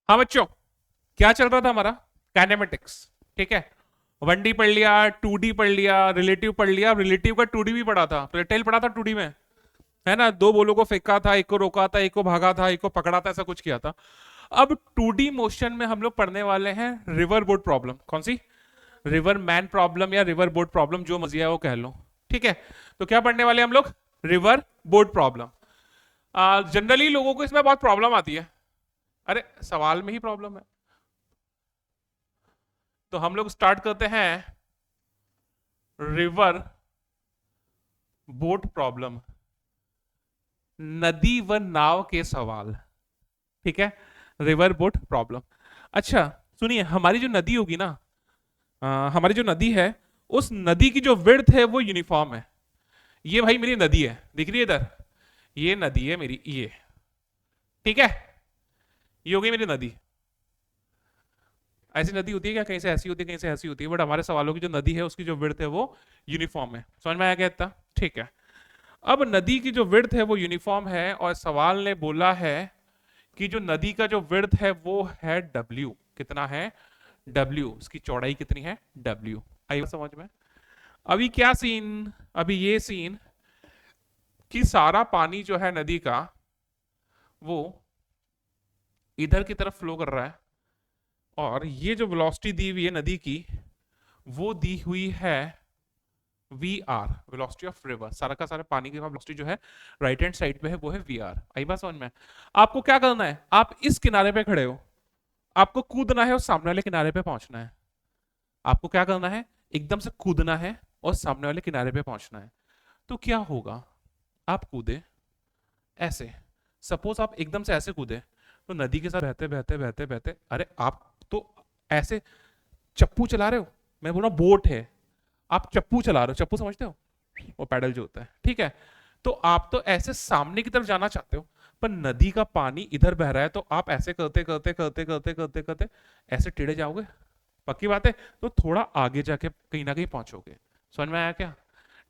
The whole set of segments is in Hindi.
हाँ बच्चों, क्या चल रहा था हमारा? काइनेमेटिक्स। ठीक है। 1D पढ़ लिया, 2D पढ़ लिया, रिलेटिव पढ़ लिया। रिलेटिव का 2D भी पढ़ा था, प्लेटेल पढ़ा था 2D में। है ना, दो बोलों को फेंका था, एक को रोका था, एक को भागा था, एक को पकड़ा था, ऐसा कुछ किया था। अब 2D मोशन में हम लोग पढ़ने वाले हैं रिवर बोट प्रॉब्लम। कौन सी? रिवर मैन प्रॉब्लम या रिवर बोट प्रॉब्लम, जो मर्जी है वो कह लो। ठीक है। तो क्या पढ़ने वाले हैं हम लोग? River boat problem. जनरली लोगों को इसमें बहुत प्रॉब्लम आती है। अरे सवाल में ही प्रॉब्लम है। तो हम लोग स्टार्ट करते हैं रिवर बोट प्रॉब्लम, नदी व नाव के सवाल। ठीक है। River boat problem. अच्छा, सुनिए, हमारी जो नदी होगी ना, हमारी जो नदी है, उस नदी की जो विड्थ है वो यूनिफॉर्म है। ये भाई मेरी नदी है, दिख रही है इधर? ये नदी है मेरी, ये। ठीक है। ये होगी मेरी नदी। ऐसी नदी होती है क्या? कहीं से ऐसी होती है, कहीं से ऐसी होती है, बट हमारे सवालों की जो नदी है उसकी जो विड्थ है वो यूनिफॉर्म है। समझ में आया क्या इतना? ठीक है। अब नदी की जो विड्थ है वो यूनिफॉर्म है, और सवाल ने बोला है कि जो नदी का जो विड्थ है वो है W। कितना है? W। उसकी चौड़ाई कितनी है? W। आई बात समझ में? अभी क्या सीन? अभी ये सीन कि सारा पानी जो है नदी का, वो इधर की तरफ फ्लो कर रहा है, और ये जो वेलोसिटी दी हुई है नदी की, वो दी हुई है VR, वेलोसिटी ऑफ रिवर। सारा का सारा पानी की वेलोसिटी जो है राइट हैंड साइड पे है, वो है VR। आई बात समझ में? आपको क्या करना है? आप इस किनारे पे खड़े हो, आपको कूदना है और सामने वाले किनारे पे पहुंचना है। आपको क्या करना है? एकदम से कूदना है और सामने वाले किनारे पे पहुंचना है। तो क्या होगा? आप कूदे ऐसे, सपोज आप एकदम से ऐसे कूदे, तो नदी के साथ बहते बहते बहते बहते, अरे आप तो ऐसे चप्पू चला रहे हो। मैं बोल रहा हूं बोट है, आप चप्पू चला रहे हो। चप्पू समझते हो? वो पैडल जो होता है, ठीक है। तो आप तो ऐसे सामने की तरफ जाना चाहते हो, पर नदी का पानी इधर बह रहा है, तो आप ऐसे करते करते करते करते करते करते ऐसे टेढ़े जाओगे। पक्की बात है। तो थोड़ा आगे जाके कहीं ना कहीं पहुंचोगे। समझ में आया क्या?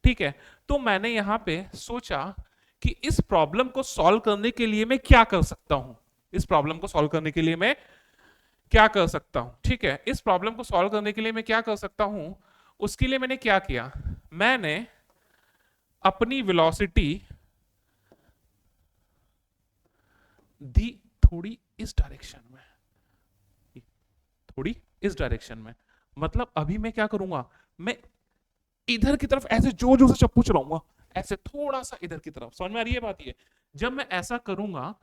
ठीक है। तो मैंने यहां पे सोचा कि इस प्रॉब्लम को सॉल्व करने के लिए मैं क्या कर सकता हूं। इस प्रॉब्लम को सॉल्व करने के लिए मैं क्या कर सकता हूं? ठीक है, इस प्रॉब्लम को सॉल्व करने के लिए मैं क्या कर सकता हूं? उसके लिए मैंने क्या किया? मैंने अपनी वेलोसिटी दी थोड़ी इस डायरेक्शन में, थोड़ी इस डायरेक्शन में। मतलब अभी मैं क्या करूंगा? मैं इधर की तरफ ऐसे जोर जोर से चप्पू चलाऊंगा, ऐसे थोड़ा सा इधर की तरफ। समझ में आ रही है बात? ये जब मैं ऐसा करूंगा,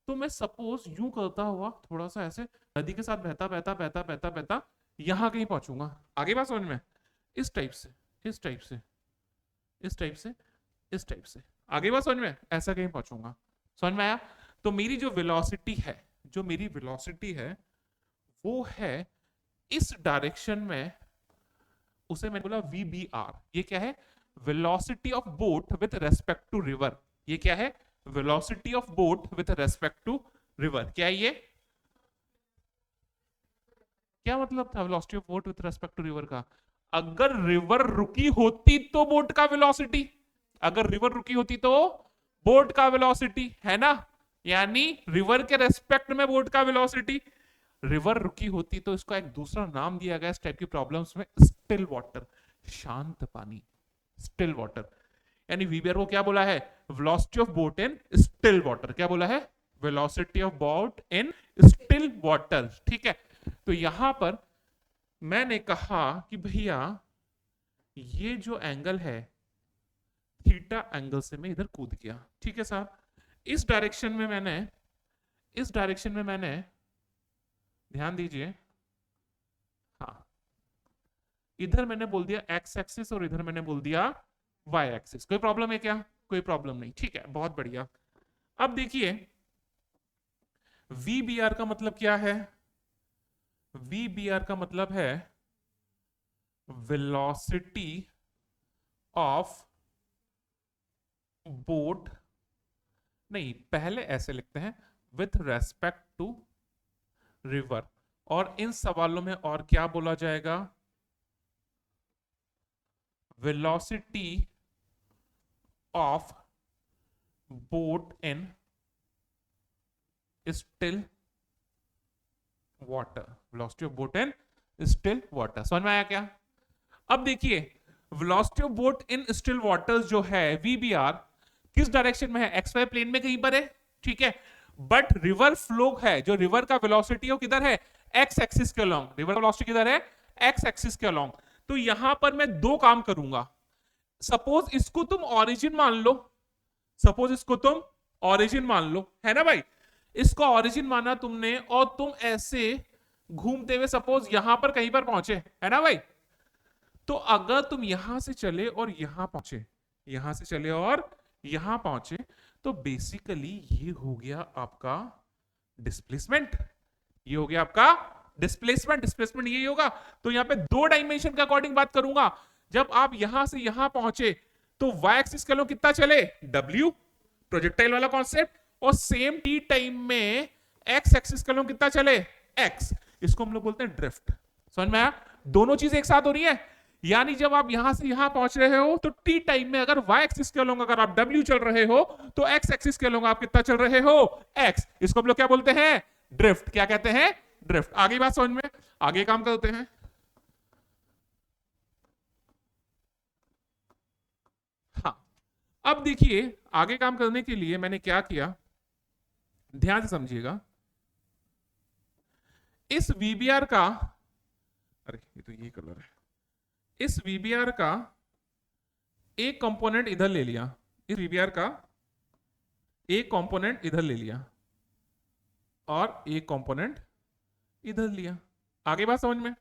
तो मैं सपोज यूं करता हुआ थोड़ा सा ऐसे नदी के साथ बहता बहता बहता बहता बहता यहां कहीं पहुंचूंगा। आगे बात समझ में? इस टाइप से, इस टाइप से, इस टाइप से, इस टाइप से। आगे बात समझ में? ऐसा कहीं पहुंचूंगा। समझ में आया? तो मेरी जो वेलोसिटी है, जो मेरी वेलोसिटी है, वो है इस डायरेक्शन में। उसे मैंने बोला VBR। ये क्या है? Velocity of boat with respect to river. ये क्या है? Velocity of boat with respect to river. क्या है ये? क्या मतलब था velocity of boat with respect to river का? अगर रिवर रुकी होती तो बोट का वेलोसिटी, अगर रिवर रुकी होती तो बोट का वेलोसिटी, है ना? यानी रिवर के रेस्पेक्ट में बोट का वेलोसिटी। रिवर रुकी होती तो इसको एक दूसरा नाम दिया गया इस टाइप की प्रॉब्लम्स में, स्टिल वाटर, शांत पानी, स्टिल वाटर। यानी वीबियर को क्या बोला है? Velocity of boat in still water. क्या बोला है? Velocity of boat in still water. ठीक है। तो यहां पर मैंने कहा कि भैया, ये जो एंगल है, थीटा एंगल से मैं इधर कूद गया। ठीक है साहब। इस डायरेक्शन में मैंने, इस डायरेक्शन में मैंने, ध्यान दीजिए, हाँ, इधर मैंने बोल दिया एक्स एक्सिस और इधर मैंने बोल दिया वाई एक्सिस। कोई प्रॉब्लम है क्या? कोई प्रॉब्लम नहीं। ठीक है, बहुत बढ़िया। अब देखिए, VBR का मतलब क्या है? VBR का मतलब है वेलोसिटी ऑफ बोट। नहीं, पहले ऐसे लिखते हैं, विथ रेस्पेक्ट टू रिवर। और इन सवालों में और क्या बोला जाएगा? Velocity of boat in still water, velocity of boat in still water. समझ में आया क्या? अब देखिए velocity of boat in still waters जो है वीबीआर किस डायरेक्शन में है, एक्स वाई प्लेन में कहीं पर है, ठीक है। बट रिवर फ्लो है, जो रिवर का वेलोसिटी है वो किधर है, एक्स एक्सिस के अलोंग। रिवर वेलोसिटी किधर है, एक्स एक्सिस के अलोंग। तो यहां पर मैं दो काम करूंगा। सपोज इसको तुम ओरिजिन मान लो, सपोज इसको तुम ओरिजिन मान लो, है ना भाई। इसको ओरिजिन माना तुमने और तुम ऐसे घूमते हुए सपोज यहां पर कहीं पर पहुंचे, है ना भाई। तो अगर तुम यहां से चले और यहां पहुंचे, यहां से चले और यहां पहुंचे, तो बेसिकली ये हो गया आपका डिस्प्लेसमेंट। ये हो गया आपका डिस्प्लेसमेंट। डिस्प्लेसमेंट यही होगा। तो यहां पे दो डायमेंशन के अकॉर्डिंग बात करूंगा। जब आप यहां से यहां पहुंचे तो वाई एक्सिस का लो कितना चले, w, प्रोजेक्टाइल वाला कॉन्सेप्ट। और सेम टी टाइम में एक्स एक्सिस का लो कितना चले, x। इसको हम लोग बोलते हैं ड्रिफ्ट। समझ में आया? दोनों चीजें एक साथ हो रही है। यानी जब आप यहां से यहां पहुंच रहे हो तो टी टाइम में अगर y एक्सिस के अलोंग अगर आप w चल रहे हो तो x एक्सिस के अलोंग आप कितना चल रहे हो, x। इसको हम लोग क्या बोलते हैं, ड्रिफ्ट। क्या कहते हैं, ड्रिफ्ट। आगे बात समझ में, आगे काम करते हैं। हाँ, अब देखिए आगे काम करने के लिए मैंने क्या किया, ध्यान से समझिएगा। इस वीबीआर का, अरे ये तो ये कलर है, इस वीबीआर का एक कंपोनेंट इधर ले लिया, इस वीबीआर का एक कंपोनेंट इधर ले लिया और एक कंपोनेंट इधर लिया। आगे बात समझ में।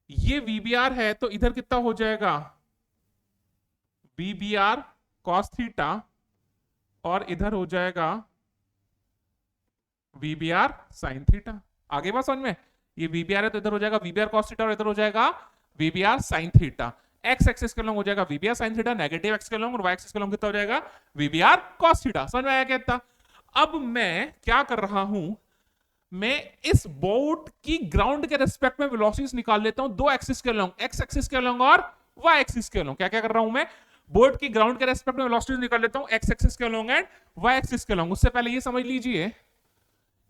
ये वीबीआर है तो इधर कितना हो जाएगा, वीबीआर कॉस थीटा, और इधर हो जाएगा वीबीआर साइन थीटा। आगे बात समझ में। ये वीबीआर है तो इधर हो जाएगा वीबीआर कॉस थीटा और इधर हो जाएगा VBR sine theta. X axis के लॉन्ग हो जाएगा VBR sine theta, negative x के लॉन्ग, और वाई एक्सिस के लॉन्ग कितना हो जाएगा, वीबीआर कॉस थीटा। समझ में आया क्या इतना? अब मैं क्या कर रहा हूं, मैं इस बोट की ग्राउंड के रेस्पेक्ट में वेलोसिटीज निकाल लेता हूं, दो एक्सिस के लॉन्ग, एक्स एक्सिस के लॉन्ग और वाई एक्सिस के लॉन्ग। क्या क्या कर रहा हूं मैं, बोट की ग्राउंड के रेस्पेक्ट में वेलोसिटीज निकाल लेता हूं, एक्स एक्सिस के लॉन्ग एंड वाई एक्सिस के लॉन्ग। उससे पहले ये समझ लीजिए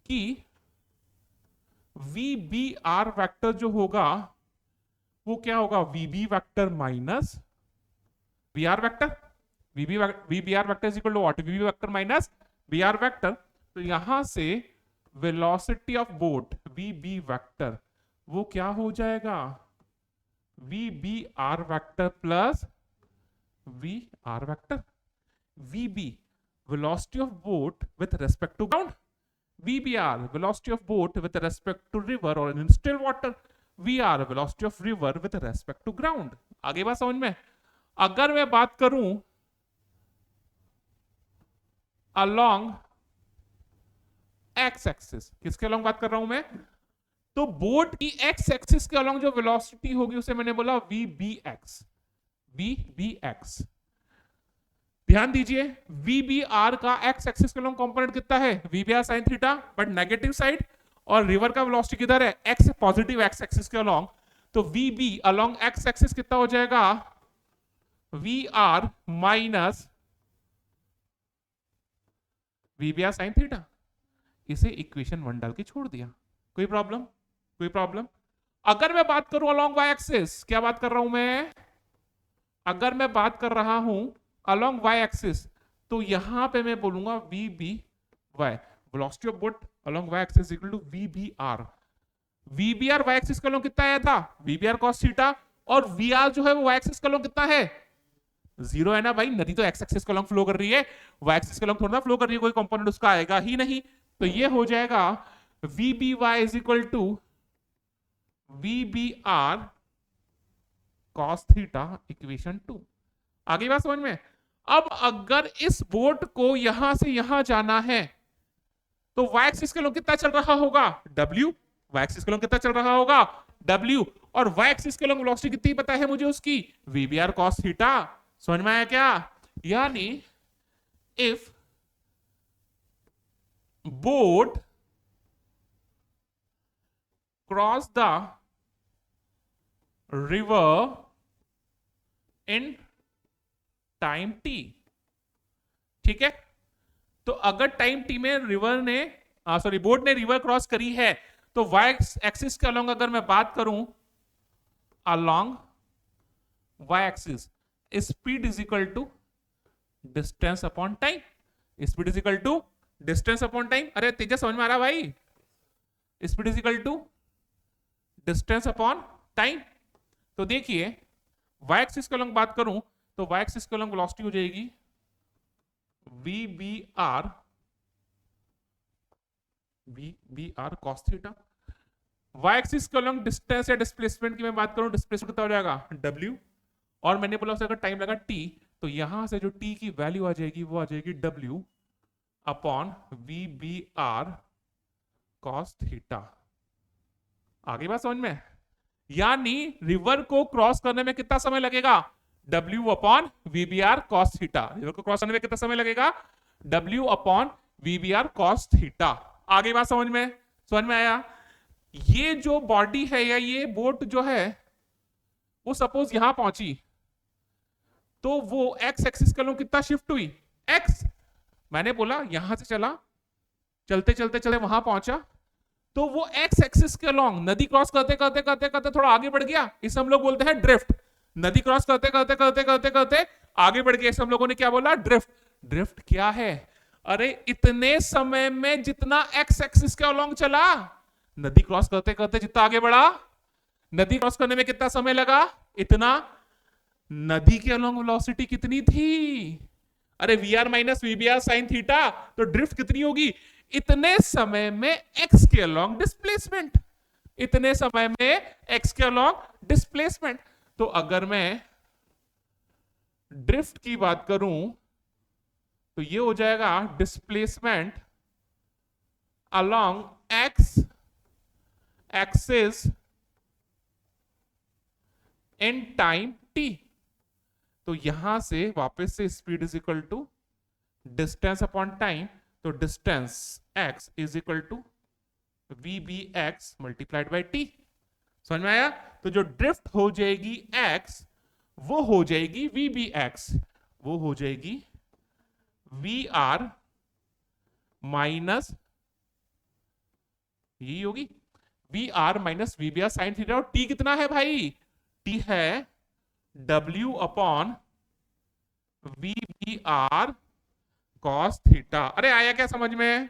कि वीबीआर वेक्टर जो होगा वो क्या होगा, VB vector minus VR vector. VBR vector is equal to what, VB vector minus VR vector. तो यहां से velocity of boat VB vector वो क्या हो जाएगा, VBR vector plus VR vector. VB velocity of boat with respect to ground, VBR velocity of boat with respect to river or in still water, VR velocity of river with respect to ground। आगे बात समझ में। अगर मैं बात करूं along x एक्सिस, किसके along बात कर रहा हूं मैं, तो बोट की x एक्सिस के along जो वेलोसिटी होगी उसे मैंने बोला VBX। VBX ध्यान दीजिए, वीबीआर का एक्स एक्सिस के लॉन्ग कंपोनेंट कितना है, VBR sine theta, but negative side. और रिवर का वेलोसिटी किधर है, एक्स, पॉजिटिव एक्स एक्सिस के लॉन्ग। तो वीबी अलोंग एक्स एक्सिस कितना हो जाएगा, V R minus VBR sine theta. इसे इक्वेशन 1 डाल के छोड़ दिया। कोई प्रॉब्लम, कोई प्रॉब्लम। अगर मैं बात करूं अलोंग वाई एक्सिस, क्या बात कर रहा हूं मैं, अगर मैं बात कर रहा हूं along y axis, तो यहां पे मैं बोलूंगा VBY, velocity of boat along y axis equal to VBR। VBR y axis का लोग कितना आया था, VBR cos थीटा, और VR जो है वो y axis का लोग कितना है, 0 है ना भाई। नदी तो x axis का लोग फ्लो कर रही है, y axis का लोग थोड़ा फ्लो कर रही है, कोई कंपोनेंट उसका आएगा ही नहीं। तो ये हो जाएगा VBY is equal to VBR cos theta, equation 2। आगे बात समझ में। अब अगर इस बोट को यहां से यहां जाना है तो y एक्सिस के लोग कितना चल रहा होगा, w। y एक्सिस के लोग कितना चल रहा होगा, w। और y एक्सिस के लोग वेलोसिटी कितनी पता है मुझे उसकी, वीबीआर cos थीटा। समझ में आया क्या? यानी if boat cross the river in time t, ठीक है। तो अगर टाइम t में रिवर ने, सॉरी, बोट ने रिवर क्रॉस करी है, तो वाई एक्सिस के अलोंग अगर मैं बात करूं, along Y axis speed is equal to distance upon time, speed is equal to distance upon time. अरे तेजस समझ में आ रहा भाई? Speed is equal to distance upon time. तो देखिए वाई एक्सिस के अलोंग बात करूं तो वाई एक्सिस के अलोंग वेलोसिटी हो जाएगी VBR cos theta. Y axis के अलोंग डिस्टेंस या डिस्प्लेसमेंट की मैं बात करूं, डिस्प्लेसमेंट कितना हो जाएगा W, और मैंने बोला अगर टाइम लगा T, तो यहां से जो T की वैल्यू आ जाएगी वो आ जाएगी W upon VBR cos theta. आगे बात समझ में? यानी रिवर को क्रॉस करने में कितना समय लगेगा? W upon VBR cos theta. River को क्रॉस करने में कितना समय लगेगा? W upon VBR cos theta. आगे बात समझ में? समझ में आया? ये जो बॉडी है या ये बोट जो है वो सपोज यहां पहुंची, तो वो एक्स एक्सिस का लोग कितना शिफ्ट हुई? एक्स। मैंने बोला यहां से चला, चलते चलते चले वहां पहुंचा, तो वो एक्स एक्सिस के अलोंग नदी क्रॉस करते करते करते करते थोड़ा आगे बढ़ गया, इसे हम लोग बोलते हैं ड्रिफ्ट। नदी क्रॉस करते करते करते करते करते आगे बढ़ गया, इसे हम लोगों ने क्या बोला? ड्रिफ्ट। ड्रिफ्ट क्या है? अरे इतने समय में जितना एक्स एक्सिस के अलोंग चला, नदी क्रॉस करते करते जितना आगे बढ़ा, नदी क्रॉस करने में कितना समय लगा? इतना। नदी के अलोंग वेलोसिटी कितनी थी? अरे VR minus VBR sine theta, तो ड्रिफ्ट कितनी होगी? इतने समय में एक्स के अलोंग डिस्प्लेसमेंट, इतने समय में एक्स के अलोंग डिस्प्लेसमेंट। तो अगर मैं ड्रिफ्ट की बात करूं तो ये हो जाएगा displacement along x axis in time T. तो यहां से वापस से speed is equal to distance upon time, तो distance x is equal to VBX multiplied by T. समझ में आया? तो जो ड्रिफ्ट हो जाएगी x, वो हो जाएगी VBX, वो हो जाएगी VR माइनस, यही होगी VR minus VBR sine theta. और t कितना है भाई? t है W upon VBR cos theta. अरे आया क्या समझ में?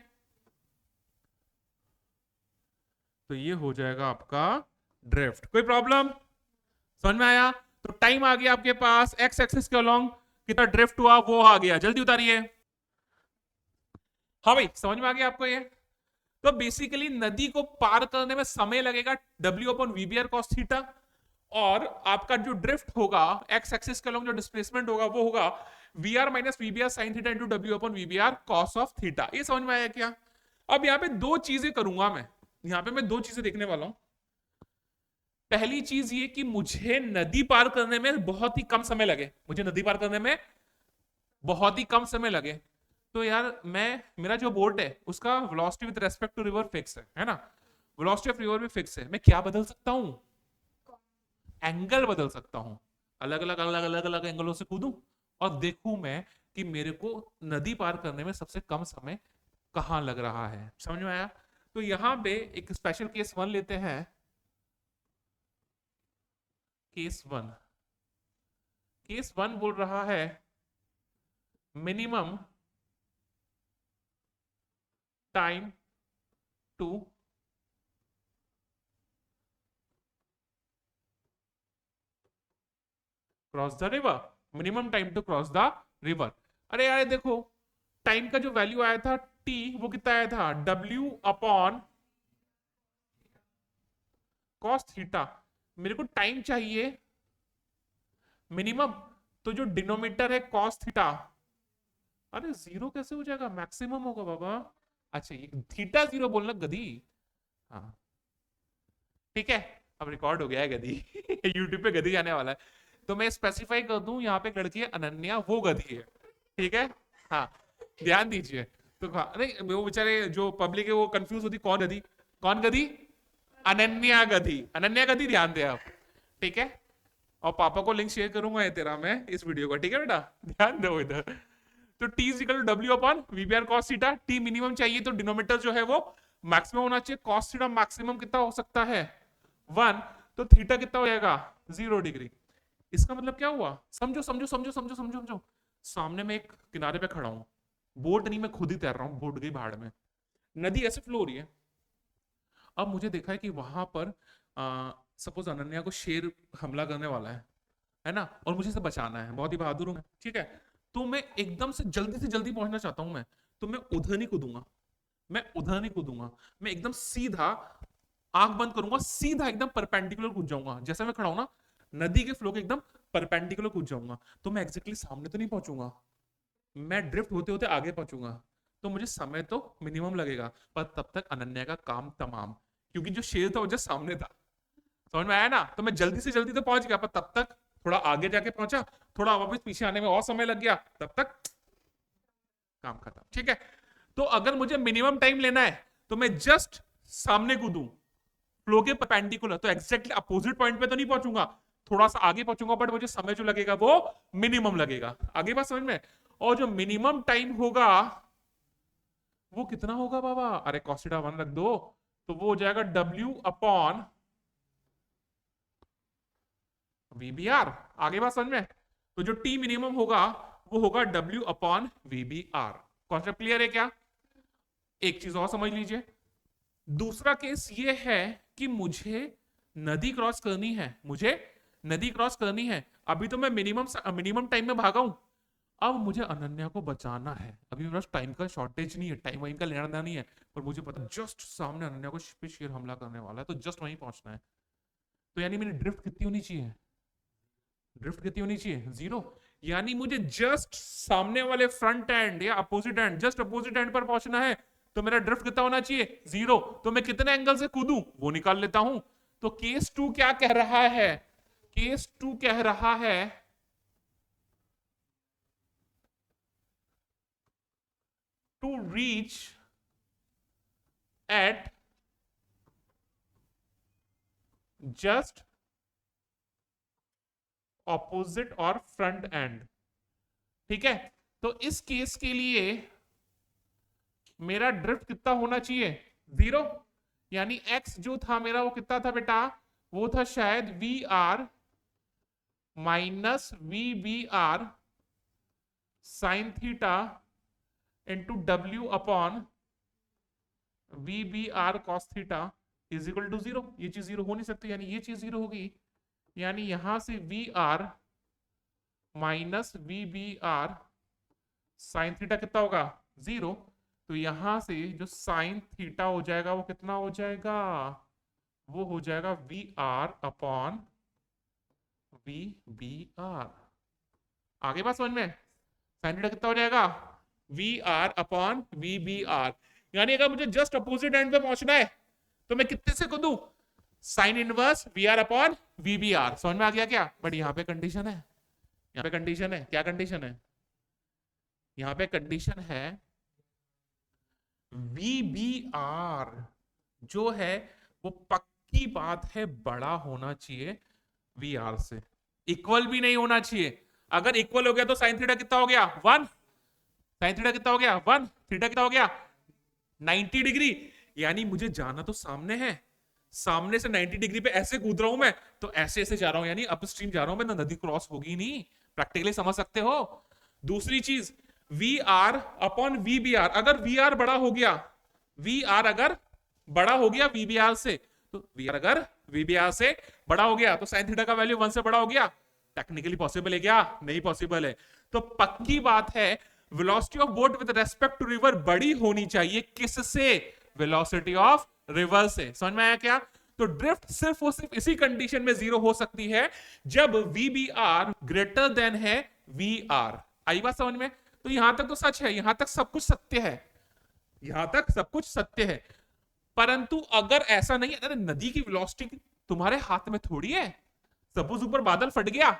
तो ये हो जाएगा आपका ड्रिफ्ट। कोई प्रॉब्लम? समझ में आया? तो टाइम आ गया आपके पास, एक्स एक्सिस के अलोंग कितना ड्रिफ्ट हुआ वो आ गया, जल्दी उतारिए। हाँ भाई समझ में आ गया आपको ये? तो बेसिकली नदी को पार करने में समय लगेगा W upon VBR cos theta, और आपका जो ड्रिफ्ट होगा एक्स एक्सिस के अलोंग जो डिस्प्लेसमेंट होगा वो होगा VR minus VBR sine theta into W upon VBR cos of theta. ये समझ में आया क्या? अब यहाँ पे दो चीजें करूंगा मैं, यहाँ पे मैं दो चीजें देखने वाला हूं। पहली चीज ये कि मुझे नदी पार करने में बहुत ही कम समय लगे, मुझे नदी पार करने में बहुत ही कम समय लगे। तो यार मैं, मेरा जो बोट है उसका velocity with respect to river fix है ना? वेलोसिटी ऑफ रिवर भी फिक्स है। मैं क्या बदल सकता हूं? एंगल बदल सकता हूं। अलग अलग अलग अलग अलग एंगलों से कूदूं और देखूं मैं कि मेरे को नदी पार करने में सबसे कम समय कहां लग रहा है। समझ में आया? तो यहां पे एक स्पेशल केस 1 लेते हैं। केस 1, केस 1 बोल रहा है minimum time to cross the river, minimum time to cross the river. अरे यार देखो, टाइम का जो वैल्यू आया था t, वो कितना आया था? W upon cos theta. मेरे को टाइम चाहिए मिनिमम, तो जो डिनोमिनेटर है कॉस थीटा, अरे जीरो कैसे हो जाएगा? मैक्सिमम होगा बाबा। अच्छा ये थीटा जीरो बोलना गधी। हाँ ठीक है, अब रिकॉर्ड हो गया है गधी यूट्यूब पे गधी जाने वाला है। तो मैं स्पेसिफाई कर दूं, यहाँ पे एक लड़की है अनन्या, वो गधी है। ठीक है, हाँ ध्यान दीजिए। तो नहीं वो बेचारे जो पब्लिक है वो कंफ्यूज होती, कौन गधी कौन गधी? अनन्या गधी, अनन्या गधी, ध्यान दे आप। ठीक है, और पापा को लिंक शेयर करूंगा ये तेरा मैं इस वीडियो का। ठीक है बेटा, ध्यान दो इधर। तो t is equal to W upon VBR cos theta. t minimum चाहिए तो डिनोमिनेटर जो है वो मैक्सिमम होना चाहिए, cos थीटा मैक्सिमम कितना हो सकता है 1, तो थीटा कितना हो जाएगा 0 डिग्री। इसका मतलब क्या हुआ, समझो समझो समझो समझो समझो समझो। सामने में एक किनारे पे खड़ा हूं, बोट नहीं मैं खुद ही तैर रहा हूं, बोट गई भाड़ में, नदी ऐसे फ्लो हो रही है। अब मुझे देखा है कि वहां पर सपोज अनन्या को शेर हमला करने वाला है ना, और मुझे इसे बचाना है, बहुत ही बहादुर हूं मैं, ठीक है। तो मैं एकदम से जल्दी पहुंचना चाहता हूं मैं, तो मैं उधर नहीं कूदूंगा, मैं उधर नहीं कूदूंगा, मैं एकदम सीधा आंख बंद करूंगा, सीधा एकदम परपेंडिकुलर कूद जाऊंगा, जैसे मैं खड़ा हूं ना नदी के फ्लो के एकदम परपेंडिकुलर कूद जाऊंगा। तो मैं एग्जैक्टली सामने तो नहीं पहुंचूंगा, मैं ड्रिफ्ट होते होते आगे पहुंचूंगा, तो मुझे समय तो मिनिमम लगेगा, पर तब तक अनन्या का काम तमाम, क्योंकि जो शेर था वो जस्ट सामने था। समझ में आया ना, तो मैं जल्दी से जल्दी तो पहुंच गया, पर तब तक थोड़ा आगे जाके पहुंचा, थोड़ा वापस पीछे आने में और समय लग गया, तब तक काम खत्म, ठीक है। तो अगर मुझे मिनिमम टाइम लेना है तो मैं जस्ट सामने कूदूं फ्लो के परपेंडिकुलर, तो एग्जैक्टली अपोजिट पॉइंट पे तो नहीं पहुंचूंगा, थोड़ा सा आगे पहुंचूंगा, बट मुझे समय जो लगेगा वो मिनिमम लगेगा। आगे बात समझ में। और जो मिनिमम टाइम होगा वो कितना होगा बाबा, अरे कॉस्टा 1 रख दो, तो वो हो जाएगा W अपॉन VBR। आगे बात समझ में। तो जो T मिनिमम होगा वो होगा W upon VBR। Concept clear है क्या। एक चीज और समझ लीजिए, दूसरा केस ये है कि मुझे नदी क्रॉस करनी है, मुझे नदी क्रॉस करनी है, अभी तो मैं मिनिमम टाइम में भागा हूं, अब मुझे अनन्या को बचाना है, अभी मेरे पास टाइम का शॉर्टेज नहीं है, टाइम वाइम का लेना देना नहीं है, पर मुझे पता जस्ट सामने अनन्या को पे शेर हमला करने वाला है, तो जस्ट वहीं पहुंचना है। तो यानी मेरी ड्रिफ्ट कितनी होनी चाहिए, ड्रिफ्ट कितनी होनी चाहिए 0। यानी मुझे जस्ट सामने वाले फ्रंट एंड या opposite and, just opposite and पर पहुंचना है, तो मेरा ड्रिफ्ट कितना होना चाहिए 0। तो मैं कितने एंगल से कूदूं वो निकाल लेता हूं। तो केस 2 क्या कह रहा है, केस 2 कह रहा है to reach at just opposite और फ्रंट एंड, ठीक है। तो इस केस के लिए मेरा ड्रिफ्ट कितना होना चाहिए 0, यानी x जो था मेरा वो कितना था बेटा, वो था शायद VR minus VBR sine theta into W upon VBR cos theta is equal to 0। ये चीज 0 हो नहीं सकती, यानी ये चीज 0 होगी, यानी यहां से VR minus VBR sine theta कितना होगा 0। तो यहां से जो साइन थीटा हो जाएगा वो कितना हो जाएगा, वो हो जाएगा VR अपॉन VBR। आगे बात समझ में, साइन थीटा कितना हो जाएगा VR अपॉन VBR। यानी अगर मुझे जस्ट अपोजिट एंड पे पहुंचना है तो मैं कितने से कूदूं, sine inverse VR upon VBR। समझ में आ गया क्या। बट यहाँ पे कंडीशन है, यहाँ पे कंडीशन है, क्या कंडीशन है, यहाँ पे कंडीशन है VBR जो है वो पक्की बात है बड़ा होना चाहिए VR से, इक्वल भी नहीं होना चाहिए। अगर इक्वल हो गया तो साइन थीटा कितना हो गया 1, साइन थीटा कितना हो गया 1, थीटा कितना हो गया 90 डिग्री। यानी मुझे जाना तो सामने है, सामने से 90 डिग्री पे ऐसे कूद रहा हूं मैं, तो ऐसे ऐसे जा रहा हूं, यानी अपस्ट्रीम जा रहा हूं मैं, तो नदी क्रॉस होगी नहीं, प्रैक्टिकली समझ सकते हो। दूसरी चीज VR अपॉन VBR, अगर VR बड़ा हो गया, VR अगर बड़ा हो गया VBR से, तो VR अगर VBR से बड़ा हो गया तो साइन थीटा का वैल्यू 1 से बड़ा हो गया। टेक्निकली पॉसिबल है क्या, नहीं पॉसिबल है। तो पक्की बात है velocity of boat with respect to river बड़ी होनी चाहिए, किससे, वेलोसिटी ऑफ रिवर से। समझ में आया क्या। तो ड्रिफ्ट सिर्फ और सिर्फ इसी कंडीशन में 0 हो सकती है जब VBR ग्रेटर देन है VR। आई बात समझ में। तो यहां तक तो सच है, यहां तक सब कुछ सत्य है, यहां तक सब कुछ सत्य है। परंतु अगर ऐसा नहीं है, अरे नदी की वेलोसिटी तुम्हारे हाथ में थोड़ी है। सपोज ऊपर बादल फट गया,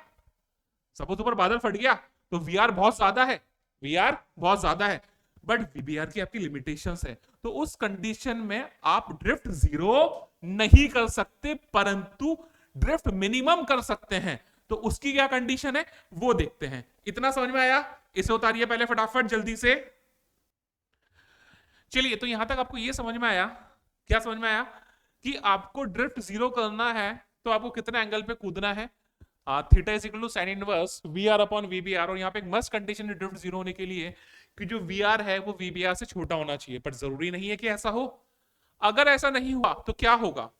सपोज ऊपर बादल फट गया तो VR बहुत ज्यादा है, VR बहुत ज्यादा है, बट VBR की आपकी लिमिटेशंस है। तो उस कंडीशन में आप ड्रिफ्ट 0 नहीं कर सकते, परंतु ड्रिफ्ट मिनिमम कर सकते हैं। तो उसकी क्या कंडीशन है वो देखते हैं। इतना समझ में आया, इसे उतारिए पहले फटाफट जल्दी से। चलिए, तो यहां तक आपको यह समझ में आया क्या समझ में आया कि आपको ड्रिफ्ट जीरो करना है तो आपको कितने एंगल पे कूदना है, theta is equal to sine inverse V R upon V B R. और यहाँ पे एक मस्ट कंडीशन है ड्रिफ्ट जीरो होने के लिए कि जो वी आर है वो वी बी आर से छोटा होना चाहिए, पर जरूरी नहीं है कि ऐसा हो। अगर ऐसा नहीं हुआ तो क्या होगा,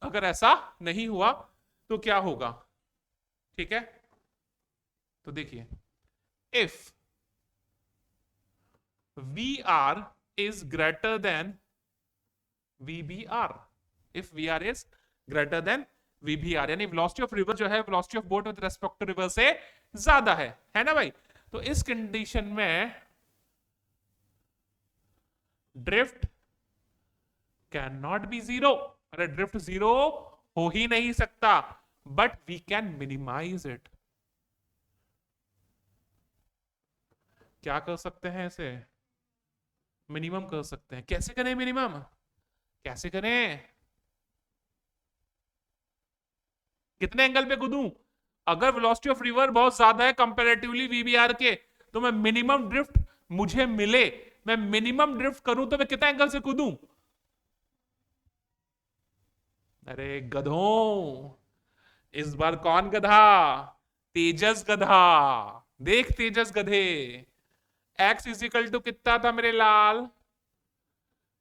अगर ऐसा नहीं हुआ तो क्या होगा, ठीक है। तो देखिए, if V R is greater than VBR, if VR is greater than VBR, यानी वेलोसिटी ऑफ रिवर जो है velocity of boat with respect to river से ज्यादा है ना भाई। तो इस कंडीशन में drift can not be zero, अरे ड्रिफ्ट जीरो हो ही नहीं सकता, but we can minimize it. क्या कर सकते हैं इसे, मिनिमम कर सकते हैं। कैसे करें मिनिमम, कैसे करें, कितने एंगल पे कूदूं। अगर वेलोसिटी ऑफ रिवर बहुत ज्यादा है कंपैरेटिवली वीबीआर के, तो मैं मिनिमम ड्रिफ्ट मुझे मिले, मैं मिनिमम ड्रिफ्ट करूं तो मैं कितना एंगल से कूदूं। अरे गधों, इस बार कौन गधा, तेजस गधा। देख तेजस गधे, एक्स इजिकल टू कितना था मेरे लाल,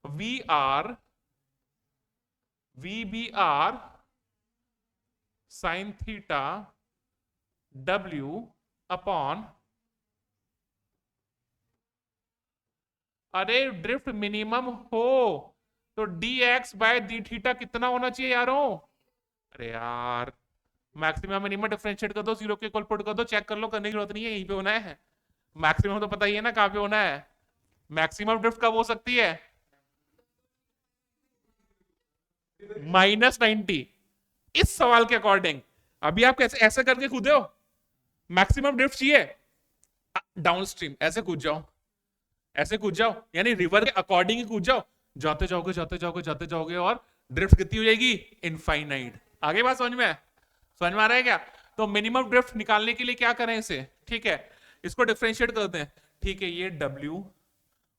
V R V B R sine theta W upon, अरे ड्रिफ्ट मिनिमम हो तो dx बाय डी थीटा कितना होना चाहिए यारों। अरे यार, मैक्सिमम मिनिमम डिफरेंशिएट कर दो, जीरो के इक्वल पुट कर दो, चेक कर लो, करने की जरूरत नहीं है, यहीं पे होना है। मैक्सिमम तो पता ही है ना कहां पे होना है, मैक्सिमम ड्रिफ्ट कब हो सकती है, -90। इस सवाल के अकॉर्डिंग अभी आप कैसे ऐसे करके कूदे हो, मैक्सिमम ड्रिफ्ट चाहिए, डाउन स्ट्रीम ऐसे कूद जाओ, ऐसे कूद जाओ, यानी रिवर के अकॉर्डिंग ही कूद जाओ, जाते जाओगे जाते जाओगे जाते जाओगे और ड्रिफ्ट कितनी हो जाएगी, इनफाइनाइट। आगे बात समझ में, समझ में आ रहा है क्या। तो मिनिमम ड्रिफ्ट निकालने के लिए क्या करें इसे, ठीक है, इसको डिफरेंशिएट करते हैं, ठीक है। ये W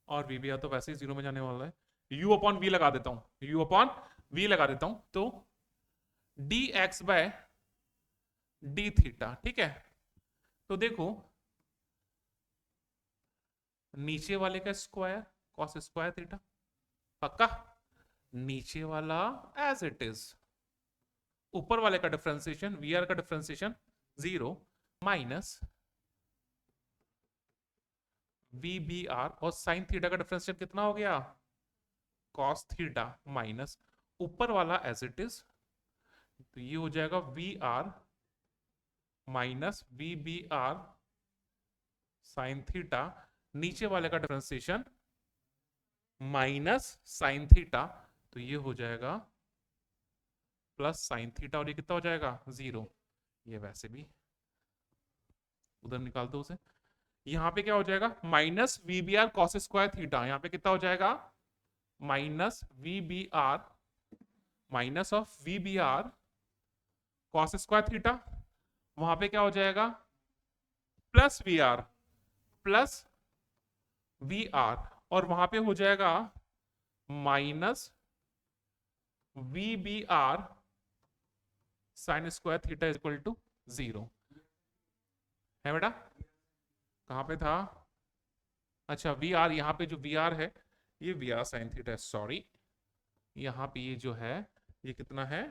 और V भी तो वैसे ही जीरो में जाने वाला है, U अपॉन V लगा देता हूं, U अपॉन V लगा देता हूं, तो dx बाय डी थीटा, ठीक है। तो देखो नीचे वाले का स्क्वायर कॉस स्क्वायर थीटा, पक्का, नीचे वाला एज इट इज, ऊपर वाले का डिफरेंशिएशन वी आर का differentiation 0 minus V B R, और साइन थीटा का डिफरेंशिएशन कितना हो गया, कॉस थीटा माइनस ऊपर वाला एज इट इज, तो ये हो जाएगा V R minus V B R sine theta, नीचे वाले का डिफरेंशिएशन माइनस साइन थीटा, तो ये हो जाएगा प्लस साइन थीटा, और ये कितना हो जाएगा 0। ये वैसे भी उधर निकाल दो उसे, यहां पे क्या हो जाएगा minus V B R cos square theta, यहां पे कितना हो जाएगा minus V B R minus of V B R cos square theta, वहां पे क्या हो जाएगा plus V R plus V R, और वहां पे हो जाएगा minus V B R sine square theta is equal to 0 है बेटा। कहां पे था, अच्छा वी आर, यहाँ पे जो वी आर है ये वी आर साइन थीटा है, सॉरी, यहाँ पे ये जो है ये कितना है,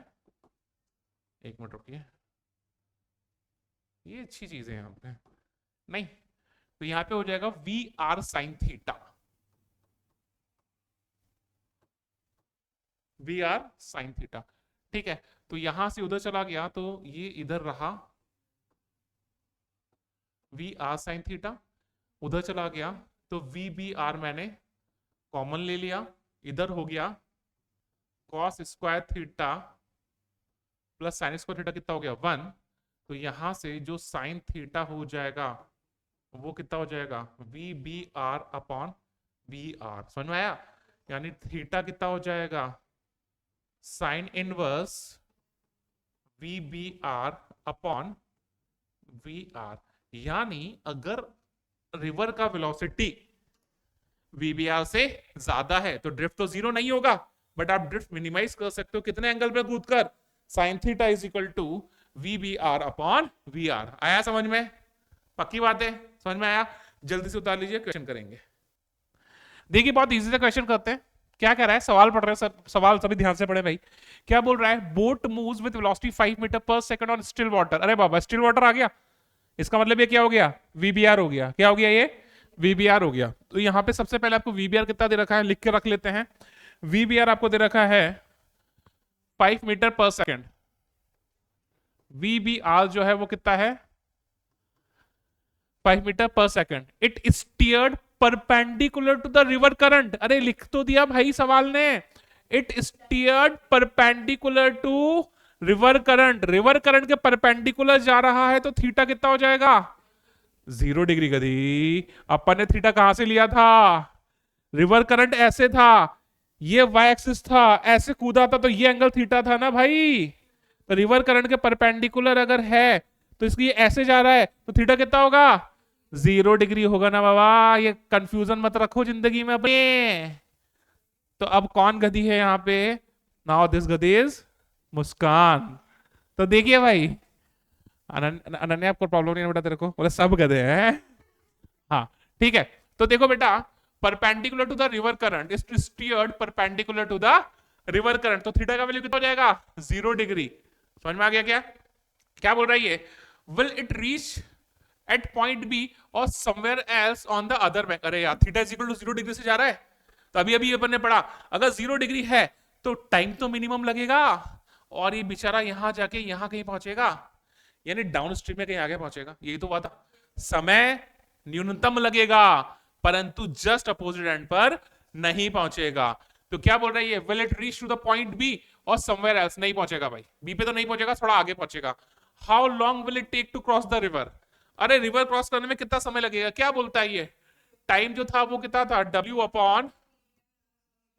एक मिनट रुकिए, ये अच्छी चीज है यहाँ पे, नहीं तो यहाँ पे हो जाएगा V R sine theta, V R sine theta, ठीक है। तो यहां से उधर चला गया तो ये इधर रहा वी आर साइन थीटा, उधर चला गया तो वी बी आर मैंने कॉमन ले लिया, इधर हो गया cos square theta plus sign square theta, कितना हो गया 1, तो यहां से जो साइन थीटा हो जाएगा वो कितना हो जाएगा V B R upon V R, समझ में आया, यानी थीटा कितना हो जाएगा sine inverse V B R upon V R, यानी अगर रिवर का वेलोसिटी वीबीआर से ज्यादा है तो ड्रिफ्ट तो जीरो नहीं होगा, बट आप ड्रिफ्ट मिनिमाइज कर सकते हो कितने एंगल पे कूद कर, sine theta is equal to VBR upon VR. आया समझ में? पक्की बात है, समझ में आया? जल्दी से उतार लीजिए, क्वेश्चन करेंगे। देखिए बहुत इजी से क्वेश्चन करते हैं। क्या कह रहा है, सवाल पढ़ रहे हैं सब, सवाल सभी ध्यान से पढ़े भाई। क्या बोल रहा है, boat moves with velocity 5 metre per second on still water. अरे बाबा स्टिल वाटर आ गया, इसका मतलब ये क्या हो गया, वीबीआर हो गया। क्या हो गया ये, वीबीआर हो गया। तो यहाँ पे सबसे पहले आपको वीबीआर कितना दे रखा है लिख के रख लेते हैं। वीबीआर आपको दे रखा है 5 मीटर पर सेकंड। वीबीआर जो है वो कितना है, 5 metre per second. It steered perpendicular to the river current. अरे लिख तो दिया भाई सवाल ने, it steered perpendicular to river current. River current के परपेंडिकुलर जा रहा है तो थीटा कितना हो जाएगा, 0 डिग्री। गधी, अपन ने थीटा कहां से लिया था, रिवर करंट ऐसे था, ये वाई एक्सिस था, ऐसे कूदा था तो ये एंगल थीटा था ना भाई। तो रिवर करंट के परपेंडिकुलर अगर है तो इसकी ऐसे जा रहा है तो थीटा कितना होगा, 0 डिग्री होगा ना बाबा। ये कंफ्यूजन मत रखो जिंदगी में अपने। तो अब कौन गधी है यहाँ पे, नाउ दिस गधी इज मुस्कान। तो देखिए भाई, अनन्या आपको प्रॉब्लम नहीं है बेटा, तेरे को बोले सब गधे हैं। हाँ ठीक है, तो देखो बेटा, perpendicular to the river current is steered perpendicular to the river current, तो थीटा का वैल्यू कितना हो जाएगा, 0 डिग्री। समझ में आ गया क्या? क्या बोल रहा है ये, will it reach at point B और somewhere else on the other bank. अरे यार theta is equal to 0 degree से जा रहा है, तो अभी अभी अपन ने पढ़ा, अगर 0 डिग्री है तो टाइम तो मिनिमम लगेगा, और ये बेचारा यहां जाके यहां कहीं पहुंचेगा, यानी डाउन स्ट्रीम में कहीं आगे पहुंचेगा। यही तो बात, समय न्यूनतम लगेगा परंतु जस्ट अपोजिट एंड पर नहीं पहुंचेगा। तो क्या बोल रहा है ये, will it reach to the point B और समवेयर एल्स, नहीं पहुंचेगा भाई, बी पे तो नहीं पहुंचेगा, थोड़ा आगे पहुंचेगा। How long will it take to cross the river. अरे रिवर क्रॉस करने में कितना समय लगेगा, क्या बोलता है ये, टाइम जो था वो कितना था, W upon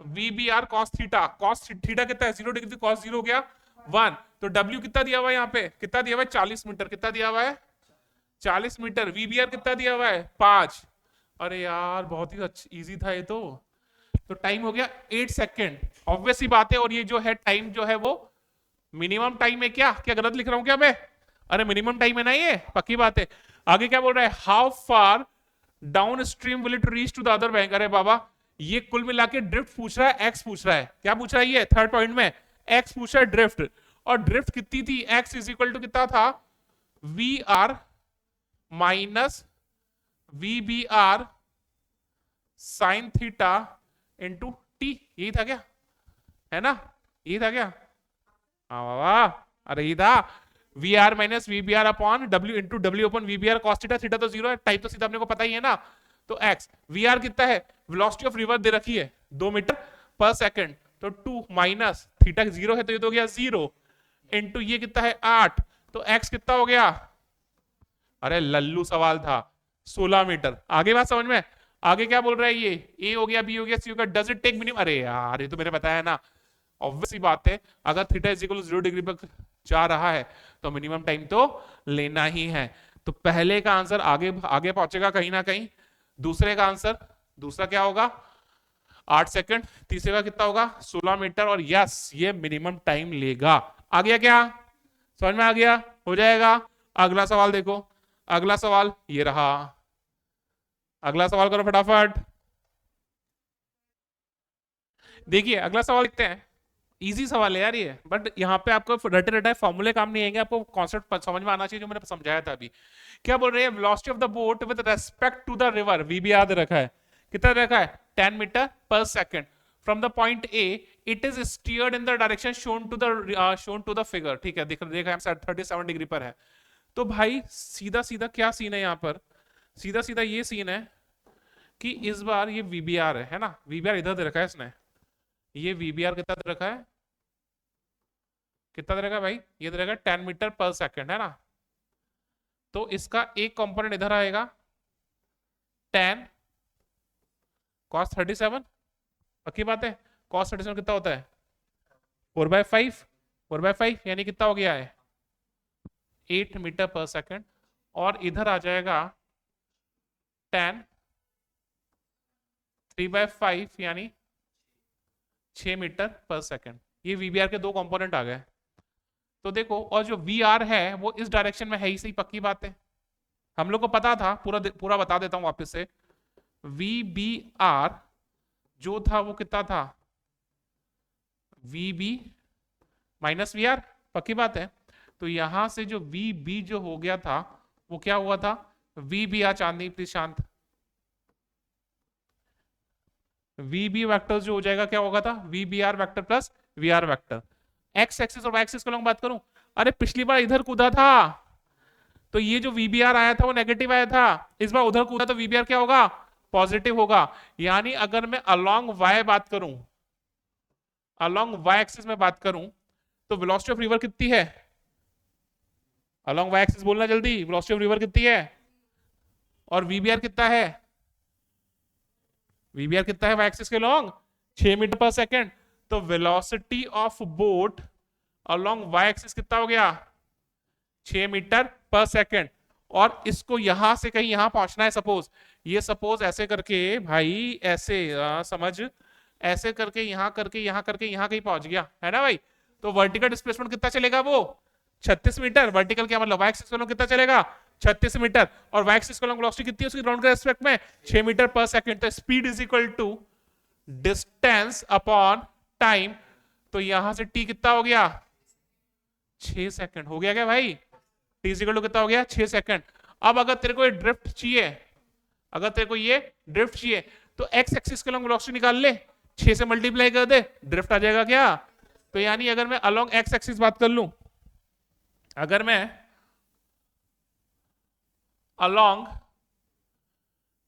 V B R cos theta. Cos theta कितना है, 0 डिग्री, कॉस 0 हो गया 1, तो डब्ल्यू कितना दिया हुआ है यहाँ पे, कितना दिया हुआ है 40 मीटर, कितना दिया हुआ है 40 मीटर। वीबीआर कितना दिया हुआ है 5। अरे यार बहुत ही अच्छा इजी था ये तो टाइम हो गया 8 सेकेंड। ऑब्वियस सी बात है, और ये जो है टाइम जो है वो मिनिमम टाइम है। क्या क्या गलत लिख रहा हूं क्या मैं, अरे मिनिमम टाइम है ना ये, पक्की बात है। आगे क्या बोल रहा है, how far downstream will it reach to the other bank. अरे बाबा ये कुल मिला के ड्रिफ्ट पूछ रहा है, एक्स पूछ रहा है। क्या पूछ रहा है ये, थर्ड पॉइंट में एक्स पूछ रहा है ड्रिफ्ट, और ड्रिफ्ट कितनी थी, एक्स इज इक्वल टू कितना था, V R minus V B R sine theta into T. यही था क्या, है ना, यही था क्या, हाँ बाबा, अरे यही था, V R minus V B R upon W into W upon V B R cos theta. Theta तो 0 है, टाइप तो सीधा अपने को पता ही है ना। तो एक्स, वी आर कितना है, वेलोसिटी ऑफ रिवर दे रखी है 2 मीटर पर सेकंड, तो 2 माइनस थीटा 0 है तो ये तो हो गया 0 इंटू ये कितना है 8, तो एक्स कितना हो गया, अरे लल्लू सवाल था 16 मीटर। आगे बात समझ में, आगे क्या बोल रहा है ये, ए हो गया, बी हो गया, सी हो गया, डज इट टेक मिनिमम। अरे यार ये तो मैंने बताया ना, ऑब्वियस बात है, अगर theta is equal to 0 degree पर जा रहा है तो मिनिमम टाइम तो लेना ही है। तो पहले का आंसर आगे आगे पहुंचेगा कहीं ना कहीं, दूसरे का आंसर, दूसरा क्या होगा 8 सेकंड, तीसरे का कितना होगा 16 मीटर, और यस ये मिनिमम टाइम लेगा। आ गया क्या, समझ में आ गया, हो जाएगा। अगला सवाल देखो, अगला सवाल ये रहा, अगला सवाल करो फटाफट। देखिए अगला सवाल लिखते हैं, इजी सवाल है यार ये, बट यहाँ पे आपको रटे रटाए फॉर्मूले काम नहीं आएंगे, आपको कॉन्सेप्ट समझ में आना चाहिए जो मैंने समझाया था अभी। क्या बोल रहे हैं, velocity of the boat with respect to the river, V भी याद रखा है, कितना रखा है 10 metre per second from the point A, it is steered in the direction shown to the figure. ठीक है, देखा 37 डिग्री पर है। तो भाई सीधा सीधा क्या सीन है यहाँ पर, सीधा सीधा ये सीन है कि इस बार ये वीबीआर है ना, वीबीआर इधर दे रखा है इसने, ये वीबीआर कितना दे रखा है, कितना दे रखा है भाई, ये दे रखा है 10 मीटर पर सेकंड है ना। तो इसका एक कंपोनेंट इधर आएगा 10 cos 37, पक्की बात है, cos 37 कितना होता है 4/5, 4/5 यानी कितना हो गया है 8 मीटर पर सेकंड, और इधर आ जाएगा 10 3/5 यानी 6 मीटर पर सेकेंड। ये वीबीआर के दो कंपोनेंट आ गए। तो देखो, और जो वी आर है वो इस डायरेक्शन में है ही सही, पक्की बात है, हम लोग को पता था, पूरा पूरा बता देता हूं वापस से। वी बी आर जो था वो कितना था, V B minus V R, पक्की बात है। तो यहां से जो वी बी जो हो गया था वो क्या हुआ था, V B R, Chandni please शांत, वी बी वैक्टर जो हो जाएगा क्या होगा था, V B R vector plus V R vector. X axis और वाई एक्सिस को बात करूं, अरे पिछली बार इधर कूदा था तो ये जो वीबीआर आया था वो नेगेटिव आया था, इस बार उधर कूदा तो वीबीआर क्या होगा, पॉजिटिव होगा। यानी अगर मैं अलोंग वाई बात करूं, अलोंग वाई एक्सिस में बात करूं, तो वेलोसिटी ऑफ रिवर कितनी है, अलोंग वाई एक्सिस बोलना जल्दी, वेलोसिटी ऑफ रिवर कितनी है, और वीबीआर कितना है, वीबीआर कितना है वाई एक्सिस के लॉन्ग, 6 मीटर पर सेकेंड। तो velocity of boat along Y axis कितना हो गया, 6 मीटर पर सेकेंड। और इसको यहां से कहीं यहां पहुंचना है, सपोज ये, सपोज ऐसे करके भाई, ऐसे समझ, ऐसे करके यहां करके यहां करके यहां कहीं पहुंच गया है ना भाई। तो वर्टिकल डिस्प्लेसमेंट कितना चलेगा वो, 36 मीटर। वर्टिकल क्या मतलब, वाई एक्सिस को कितना चलेगा, 36 मीटर। और वाई एक्सिस को वेलोसिटी कितनी है उसकी ग्राउंड के रेस्पेक्ट में, 6 मीटर पर सेकेंड। तो speed is equal to distance upon time. तो यहां से टी कितना हो गया, 6 सेकंड हो गया क्या भाई, टी इक्वल टू कितना हो गया, 6 सेकंड। अब अगर तेरे को ये ड्रिफ्ट चाहिए, अगर तेरे को ये ड्रिफ्ट चाहिए, तो एक्स एक्सिस के लॉन्ग वेलोसिटी निकाल ले, 6 से मल्टीप्लाई कर दे, ड्रिफ्ट आ जाएगा क्या। तो यानी अगर मैं अलोंग एक्स एक्सिस बात कर लूं, अगर मैं अलोंग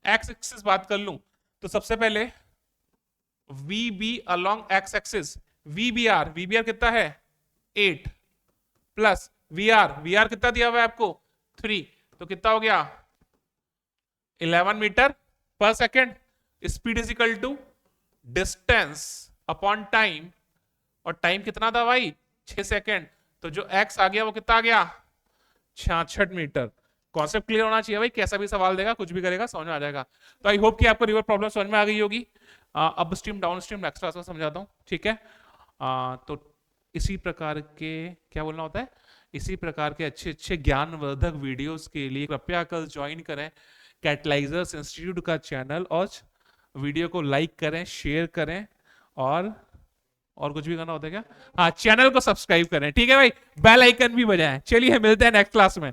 एक्स एक्सिस बात कर लूं, तो सबसे पहले V B along x axis, VBR कितना है 8 प्लस वीआर कितना दिया हुआ है आपको 3, तो कितना हो गया 11 metre per second. Speed is equal to distance upon time, और टाइम कितना था भाई 6 सेकेंड। तो जो एक्स आ गया वो कितना आ गया 66 मीटर। कॉन्सेप्ट क्लियर होना चाहिए भाई, कैसा भी सवाल देगा कुछ भी करेगा समझ में आ जाएगा। तो आई होप कि आपको रिवर प्रॉब्लम समझ में आ गई होगी। अब stream down stream next class में समझाता हूँ, ठीक है। तो इसी प्रकार के, क्या बोलना होता है, इसी प्रकार के अच्छे अच्छे ज्ञानवर्धक वीडियोस के लिए कृपया कल ज्वाइन करें कैटलाइजर्स इंस्टीट्यूट का चैनल, और वीडियो को लाइक करें, शेयर करें, और कुछ भी करना होता है क्या, हाँ चैनल को सब्सक्राइब करें, ठीक है भाई, बेल आइकन भी बजाएं। चलिए मिलते हैं नेक्स्ट क्लास में।